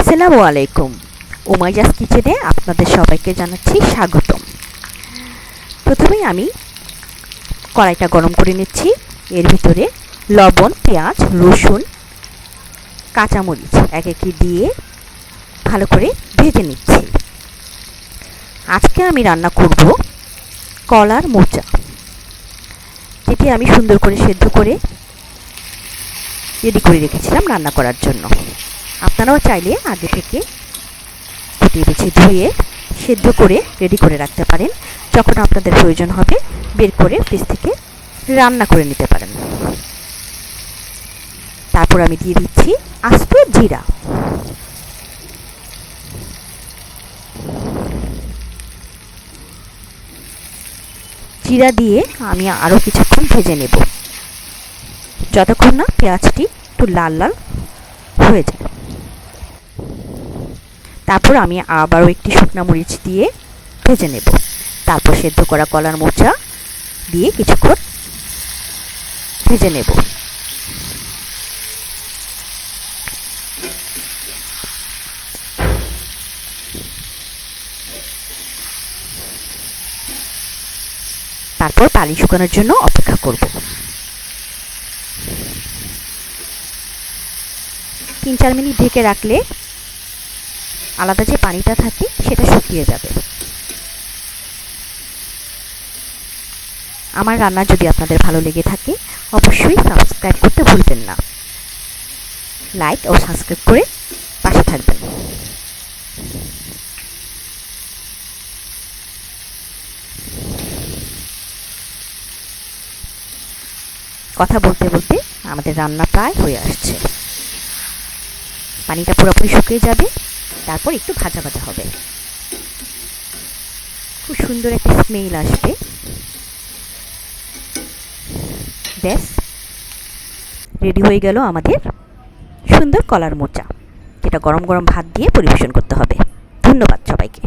আসসালামু আলাইকুম। উমাইয়াস কিচেনে আপনাদের সবাইকে জানাচ্ছি স্বাগতম। প্রথমেই আমি কড়াইটা গরম করে নিচ্ছি। এর ভিতরে লবণ, পেঁয়াজ, রসুন, কাঁচামরিচ এক একটি দিয়ে ভালো করে ভেজে নিচ্ছি। আজকে আমি রান্না করব কলার মোচা, যেটি আমি সুন্দর করে সেদ্ধ করে রেডি করে রেখেছিলাম রান্না করার জন্য। আপনারাও চাইলে আগে থেকে কুটিয়ে বেছে ধুয়ে সেদ্ধ করে রেডি করে রাখতে পারেন। যখন আপনাদের প্রয়োজন হবে বের করে ফ্রিজ থেকে রান্না করে নিতে পারেন। তারপর আমি দিয়ে দিচ্ছি আস্ত জিরা, জিরা দিয়ে আমি আরও কিছুক্ষণ ভেজে নেব, যতক্ষণ না পেঁয়াজটি একটু লাল লাল হয়ে যায়। তারপর আমি আবারও একটি শুকনো মরিচ দিয়ে ভেজে নেব। তারপর সেদ্ধ করা কলার মোচা দিয়ে কিছুক্ষণ ভেজে নেব। তারপর পানি শুকানোর জন্য অপেক্ষা করব। 3-4 মিনিট ঢেকে রাখলে আলাদা যে পানিটা থাকে সেটা শুকিয়ে যাবে। আমার রান্না যদি আপনাদের ভালো লেগে থাকে অবশ্যই সাবস্ক্রাইব করতে ভুলবেন না। লাইক ও সাবস্ক্রাইব করে পাশে থাকবেন। কথা বলতে বলতে আমাদের রান্না প্রায় হয়ে আসছে। পানিটা পুরোপুরি শুকিয়ে যাবে, তারপর একটু ভাজা ভাজা হবে, খুব সুন্দর একটা স্মেল আসবে। ব্যাস রেডি হয়ে গেল আমাদের সুন্দর কলার মোচা, যেটা গরম গরম ভাত দিয়ে পরিবেশন করতে হবে। ধন্যবাদ সবাইকে।